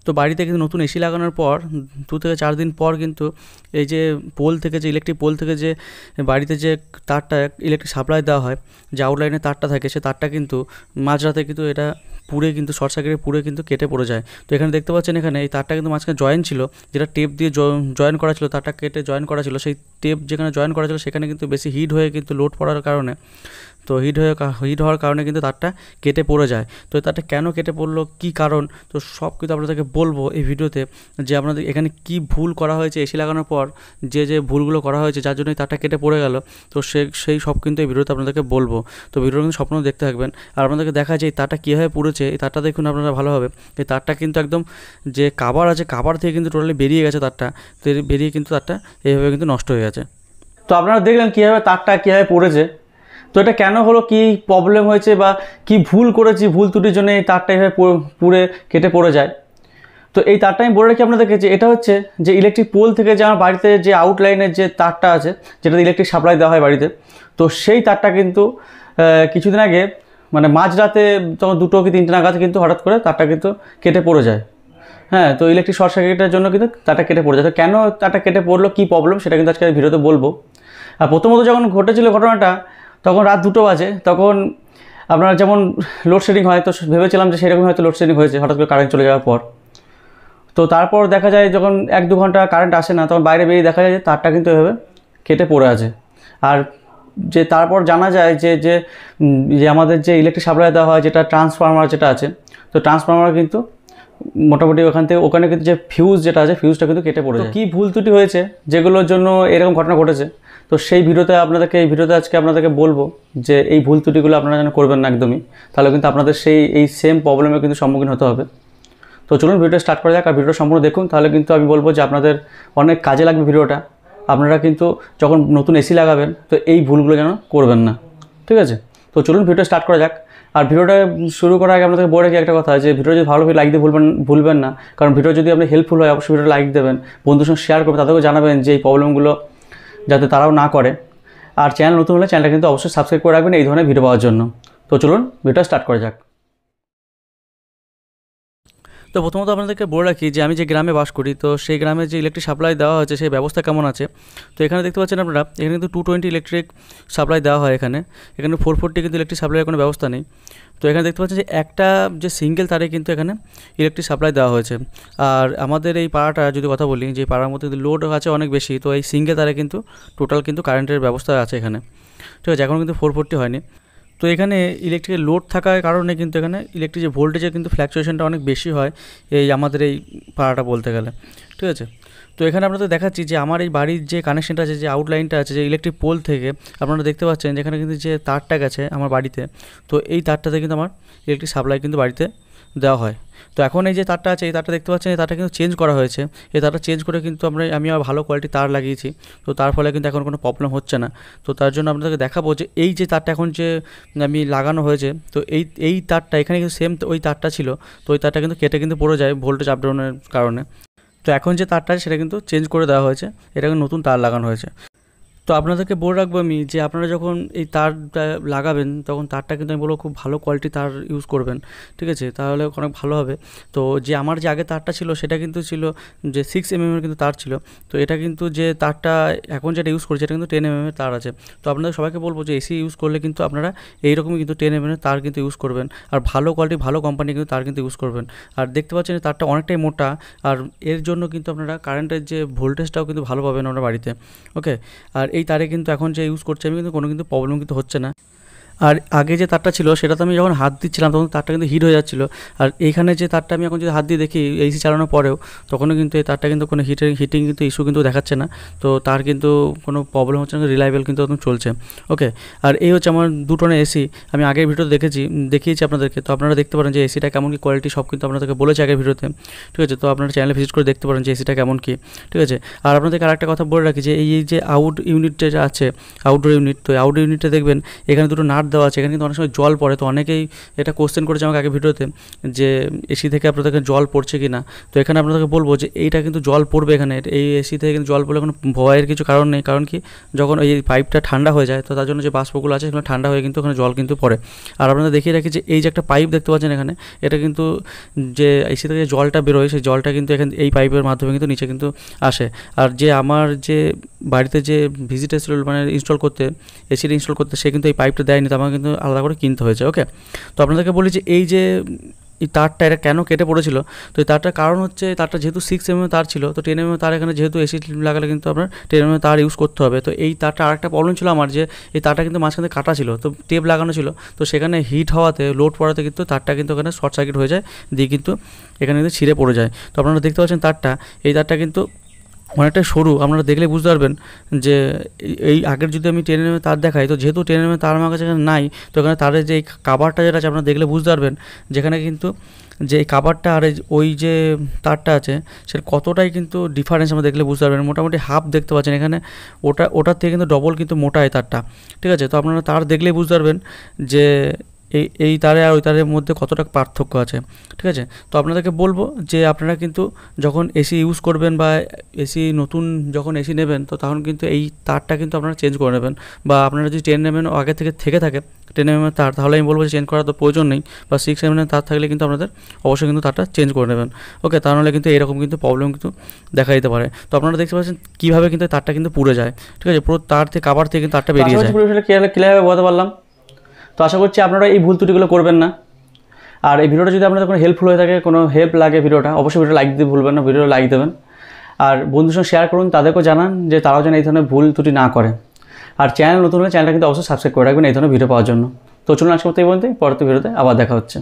তো বাড়িতে কিন্তু নতুন এসি লাগানোর পর 2 থেকে 4 দিন পর কিন্তু এই যে পোল থেকে যে ইলেকট্রিক পোল থেকে যে বাড়িতে যে তারটা ইলেকট্রিক সাপ্লাই দেওয়া হয়, যে আউটলাইনে তারটা থাকে, সে তারটা কিন্তু মাঝরাতে কিন্তু এটা পুড়ে কিন্তু শর্ট সার্কিটে পুড়ে কিন্তু কেটে পড়ে যায়। তো এখানে দেখতে পাচ্ছেন এখানে এই তারটা কিন্তু মাঝখানে জয়েন ছিল, যেটা টেপ দিয়ে জয়েন করা ছিল, তারটা কেটে জয়েন করা ছিল, সেই টেপ যেখানে জয়েন করা ছিল সেখানে কিন্তু বেশি হিট হয়ে কিন্তু লোড পড়ার কারণে, তো হিট হওয়ার কারণে কিন্তু তারটা কেটে পড়ে যায়। তো তারটা কেন কেটে পড়লো, কী কারণ, তো সব কিন্তু আপনাদেরকে বলবো এই ভিডিওতে, যে আপনাদের এখানে কি ভুল করা হয়েছে এসি লাগানোর পর, যে ভুলগুলো করা হয়েছে যার জন্য তারটা কেটে পড়ে গেল, তো সেই সব কিন্তু এই ভিডিওতে আপনাদেরকে বলবো। তো ভিডিওটা কিন্তু স্বপ্ন দেখতে থাকবেন। আর আপনাদেরকে দেখা যায় এই তারটা কীভাবে পুড়েছে, এই তারটা দেখুন আপনারা ভালোভাবে। এই তারটা কিন্তু একদম যে কাভার আছে, কাভার থেকে কিন্তু টোটালি বেরিয়ে গেছে তারটা, তো বেরিয়ে কিন্তু তারটা এইভাবে কিন্তু নষ্ট হয়ে গেছে। তো আপনারা দেখলেন কীভাবে তারটা কীভাবে পড়েছে। তো এটা কেন হলো, কি প্রবলেম হয়েছে বা কি ভুল করেছি, ভুল ত্রুটির জন্য এই তারটা এভাবে পুড়ে কেটে পড়ে যায়। তো এই তারটা আমি বলে রাখি আপনাদেরকে, যে এটা হচ্ছে যে ইলেকট্রিক পোল থেকে যে আমার বাড়িতে যে আউটলাইনের যে তারটা আছে, যেটাতে ইলেকট্রিক সাপ্লাই দেওয়া হয় বাড়িতে, তো সেই তারটা কিন্তু কিছুদিন আগে মানে মাঝরাতে তখন 2টো কি 3টে নাগাদ কিন্তু হঠাৎ করে তারটা কিন্তু কেটে পড়ে যায়। হ্যাঁ, তো ইলেকট্রিক শর্ট সার্কিটের জন্য কিন্তু তারটা কেটে পড়ে যায়। তো কেন তারটা কেটে পড়লো, কী প্রবলেম, সেটা কিন্তু আজকে ভিডিওতে বলবো। আর প্রথমত যখন ঘটেছিল ঘটনাটা, তখন রাত 2টো বাজে। তখন আপনার যেমন লোডশেডিং হয়, তো ভেবেছিলাম যে সেরকম হয়তো লোডশেডিং হয়েছে হঠাৎ করে কারেন্ট চলে যাওয়ার পর। তো তারপর দেখা যায় যখন 1-2 ঘন্টা কারেন্ট আসে না, তখন বাইরে বেরিয়ে দেখা যায় যে তারটা কিন্তু এভাবে কেটে পড়ে আছে। আর যে তারপর জানা যায় যে আমাদের যে ইলেকট্রিক সাপ্লাই দেওয়া হয়, যেটা ট্রান্সফরমার যেটা আছে, তো ট্রান্সফরমার কিন্তু মোটামুটি ওখানে কিন্তু যে ফিউজ যেটা আছে, ফিউজটা কিন্তু কেটে পড়ে যায়। কী ভুল ত্রুটি হয়েছে যেগুলোর জন্য এরকম ঘটনা ঘটেছে, তো সেই ভিডিওতে আজকে আপনাদেরকে বলবো যে এই ভুল ত্রুটিগুলো আপনারা যেন করবেন না একদমই, তাহলে কিন্তু আপনাদের এই সেম প্রবলেমের কিন্তু সম্মুখীন হতে হবে। তো চলুন ভিডিওটা স্টার্ট করা যাক। আর ভিডিওটা সম্পূর্ণ দেখুন, তাহলে কিন্তু আমি বলবো যে আপনাদের অনেক কাজে লাগবে ভিডিওটা। আপনারা কিন্তু যখন নতুন এসি লাগাবেন, তো এই ভুলগুলো যেন করবেন না, ঠিক আছে? তো চলুন ভিডিওটা স্টার্ট করা যাক। আর ভিডিওটা শুরু করার আগে আপনাদের বলে রাখি একটা কথা, যে ভিডিও যদি ভালো লাইক দিয়ে ভুলবেন না, কারণ ভিডিও যদি আপনি হেল্পফুল হয় অবশ্যই ভিডিওটা লাইক দেবেন, বন্ধুর সঙ্গে শেয়ার করবেন, তাদেরকেও জানাবেন যে এই প্রবলেমগুলো যাতে তারাও না করে। আর চ্যানেল নতুন হলে চ্যানেলটা কিন্তু অবশ্যই সাবস্ক্রাইব করে রাখবেন এই ধরনের ভিডিও পাওয়ার জন্য। তো চলুন ভিডিওটা স্টার্ট করা যাক। তো প্রথমত আপনাদেরকে বলে রাখি যে আমি যে গ্রামে বাস করি, তো সেই গ্রামে যে ইলেকট্রিক সাপ্লাই দেওয়া হয়েছে সেই ব্যবস্থা কেমন আছে। তো এখানে দেখতে পাচ্ছেন আপনারা, এখানে কিন্তু 220 ইলেকট্রিক সাপ্লাই দেওয়া হয়। এখানে 440 কিন্তু ইলেকট্রিক সাপ্লাইয়ের কোনো ব্যবস্থা নেই। তো এখানে দেখতে পাচ্ছেন যে একটা যে সিঙ্গেল তারে কিন্তু এখানে ইলেকট্রিক সাপ্লাই দেওয়া হয়েছে। আর আমাদের এই পাড়াটা যদি কথা বলি, যে পাড়ার মধ্যে লোড আছে অনেক বেশি, তো এই সিঙ্গেল তারে কিন্তু টোটাল কিন্তু কারেন্টের ব্যবস্থা আছে এখানে, ঠিক আছে? এখন কিন্তু 440 হয়নি। তো এখানে ইলেকট্রিকের লোড থাকার কারণে কিন্তু এখানে ইলেকট্রিক যে ভোল্টেজের কিন্তু ফ্ল্যাকচুয়েশনটা অনেক বেশি হয় এই আমাদের এই পাড়াটা বলতে গেলে, ঠিক আছে? তো এখানে আপনাদের দেখাচ্ছি যে আমার এই বাড়ির যে কানেকশনটা আছে, যে আউটলাইনটা আছে, যে ইলেকট্রিক পোল থেকে আপনারা দেখতে পাচ্ছেন যেখানে কিন্তু যে তারটা গেছে আমার বাড়িতে, তো এই তারটাতে কিন্তু আমার ইলেকট্রিক সাপ্লাই কিন্তু বাড়িতে দেওয়া হয়। তো এখন এই যে তারটা আছে, এই তারটা দেখতে পাচ্ছেন, এই তারটা কিন্তু চেঞ্জ করা হয়েছে। এই তারটা চেঞ্জ করে কিন্তু আমি ভালো কোয়ালিটি তার লাগিয়েছি। তো তার ফলে কিন্তু এখন কোনো প্রবলেম হচ্ছে না। তো তার জন্য আপনাদেরকে দেখাবো যে এই যে তারটা এখন যে আমি লাগানো হয়েছে, তো এই তারটা এখানে কিন্তু সেম ওই তারটা ছিল, তো ওই তারটা কিন্তু কেটে কিন্তু পড়ে যায় ভোল্টেজ আপডাউনের কারণে। তো এখন যে তারটা আছে সেটা কিন্তু চেঞ্জ করে দেওয়া হয়েছে, এটা কিন্তু নতুন তার লাগানো হয়েছে। তো আপনাদেরকে বলে রাখবো আমি, যে আপনারা যখন এই তারটা লাগাবেন, তখন তারটা কিন্তু আমি বলবো খুব ভালো কোয়ালিটি তার ইউজ করবেন, ঠিক আছে? তাহলে অনেক ভালো হবে। তো যে আমার যে আগে তারটা ছিল সেটা কিন্তু ছিল যে 6 mm কিন্তু তার ছিল। তো এটা কিন্তু যে তারটা এখন যেটা ইউজ করছে, এটা কিন্তু 10 mm তার আছে। তো আপনাদের সবাইকে বলবো যে এসি ইউজ করলে কিন্তু আপনারা এইরকমই কিন্তু 10 mm তার কিন্তু ইউজ করবেন, আর ভালো কোয়ালিটি ভালো কোম্পানি কিন্তু তার কিন্তু ইউজ করবেন। আর দেখতে পাচ্ছেন তারটা অনেকটাই মোটা, আর এর জন্য কিন্তু আপনারা কারেন্টের যে ভোল্টেজটাও কিন্তু ভালো পাবেন আপনার বাড়িতে, ওকে? আর এই তারে কিন্তু এখন যে ইউজ করছি আমি, কিন্তু কোনো কিন্তু প্রবলেম কিন্তু হচ্ছে না। আর আগে যে তারটা ছিল সেটাতে আমি যখন হাত দিচ্ছিলাম তখন তারটা কিন্তু হিট হয়ে যাচ্ছিলো। আর এইখানে যে তারটা আমি এখন যদি হাত দিয়ে দেখি এসি চালানোর পরেও, তখনও কিন্তু এই তারটা কিন্তু কোনো হিটিং কিন্তু ইস্যু কিন্তু দেখাচ্ছে না। তো তার কিন্তু কোনো প্রবলেম হচ্ছে না, রিলায়েবল কিন্তু একদম চলছে, ওকে? আর এই হচ্ছে আমার 2 টনের এসি। আমি আগের ভিডিও দেখিয়েছি আপনাদেরকে। তো আপনারা দেখতে পারেন যে এসিটা কেমন কি কোয়ালিটি, সব কিন্তু আপনাদেরকে বলেছি আগের ভিডিওতে, ঠিক আছে? তো আপনারা চ্যানেলে ভিজিট করে দেখতে পারেন যে এসিটা কেমন কি, ঠিক আছে? আর আপনাদেরকে আরেকটা কথা বলে রাখি, যে এই যে আউট ইউনিট যেটা আছে, আউটডোর ইউনিট, তো আউটডোর ইউনিটটা দেখবেন এখানে 2টো নাট দেওয়া আছে, এখানে কিন্তু অনেক সময় জল পড়ে। তো অনেকেই এটা কোশ্চেন করেছে আমাকে আগে ভিডিওতে যে এসি থেকে আপনাদেরকে জল পড়ছে কি না। তো এখানে আপনাদেরকে বলবো যে এইটা কিন্তু জল পড়বে এখানে, এই এসি থেকে কিন্তু জল পড়লে কোনো ভয়ের কিছু কারণ নেই। কারণ কি, যখন এই পাইপটা ঠান্ডা হয়ে যায় তো তার জন্য যে বাষ্পগুলো আছে সেগুলো ঠান্ডা হয়ে কিন্তু ওখানে জল কিন্তু পড়ে। আর আপনাদের দেখিয়ে রাখি যে এই যে একটা পাইপ দেখতে পাচ্ছেন এখানে, এটা কিন্তু যে এসি থেকে যে জলটা বেরোয় সেই জলটা কিন্তু এখানে এই পাইপের মাধ্যমে কিন্তু নিচে কিন্তু আসে। আর যে আমার যে বাড়িতে যে ভিজিট এসেছিল মানে ইনস্টল করতে, এসিটা ইনস্টল করতে, সে কিন্তু এই পাইপটা দেয়নি, তো আমাকে কিন্তু আলাদা করে কিনতে হয়েছে। ওকে, তো আপনাদেরকে বলি যে এই যে এই তারটা এটা কেন কেটে পড়েছিল। তো এই তারটার কারণ হচ্ছে তারটা যেহেতু 6 mm তার ছিল, তো 10 mm তার এখানে যেহেতু এসি লাগালে কিন্তু আপনার 10 mm তার ইউজ করতে হবে। তো এই তারটা আরেকটা প্রবলেম ছিল আমার, যে এই তারটা কিন্তু মাঝখানে কাটা ছিল, তো টেপ লাগানো ছিল, তো সেখানে হিট হওয়াতে লোড পড়াতে কিন্তু তারটা কিন্তু ওখানে শর্ট সার্কিট হয়ে যায়, দিয়ে কিন্তু এখানে কিন্তু ছিঁড়ে পড়ে যায়। তো আপনারা দেখতে পাচ্ছেন তারটা, এই তারটা কিন্তু অনেকটা সরু, আপনারা দেখলে বুঝতে পারবেন যে এই আগের যদি আমি 10 mm তার দেখাই, তো যেহেতু 10 mm তার আমার কাছে এখানে নাই, তো এখানে তারের যে এই কাভারটা যেটা আছে আপনারা দেখলে বুঝতে পারবেন যেখানে কিন্তু যে এই কাভারটা আর ওই যে তারটা আছে সেটা কতটাই কিন্তু ডিফারেন্স আমরা দেখলে বুঝতে পারবেন। মোটামুটি হাফ দেখতে পাচ্ছেন এখানে, ওটার থেকে কিন্তু ডবল কিন্তু মোটা এই তারটা। ঠিক আছে, তো আপনারা তার দেখলেই বুঝতে পারবেন যে এই তারে আর ওই তারের মধ্যে কতটা পার্থক্য আছে। ঠিক আছে, তো আপনাদেরকে বলবো যে আপনারা কিন্তু যখন এসি ইউজ করবেন বা এসি নতুন যখন এসি নেবেন, তো তখন কিন্তু এই তারটা কিন্তু আপনারা চেঞ্জ করে নেবেন। বা আপনারা যদি 10 mm আগে থেকে থাকে 10 mm তার, তাহলে আমি বলবো যে চেঞ্জ করার তো প্রয়োজন নেই। বা 6 mm তার থাকলে কিন্তু আপনাদের অবশ্যই কিন্তু তারটা চেঞ্জ করে নেবেন। ওকে, তাহলে কিন্তু এরকম কিন্তু প্রবলেম কিন্তু দেখা দিতে পারে। তো আপনারা দেখতে পাচ্ছেন কীভাবে কিন্তু তারটা কিন্তু পুড়ে যায়। ঠিক আছে, পুরো তার থেকে কাভার থেকে কিন্তু তারটা বেরিয়ে যায়। ক্লিয়ারভাবে বলতে পারলাম। তো আশা করছি আপনারা এই ভুল ত্রুটিগুলো করবেন না। আর এই ভিডিওটা যদি আপনাদের কোনো হেল্পফুল হয়ে থাকে, কোনো হেল্প লাগে ভিডিওটা, অবশ্যই ভিডিও লাইক দিতে ভুলবেন না, ভিডিওটা লাইক দেবেন। আর বন্ধুদের সঙ্গে শেয়ার করুন, তাদেরকেও জানান যে তারাও যেন এই ধরনের ভুল ত্রুটি না করে। আর চ্যানেল নতুন হলে চ্যানেলটা কিন্তু অবশ্যই সাবস্ক্রাইব করে রাখবেন এই ধরনের ভিডিও পাওয়ার জন্য। তো চলুন আজকে এই পর্যন্তই, পরবর্তী ভিডিওতে আবার দেখা হচ্ছে।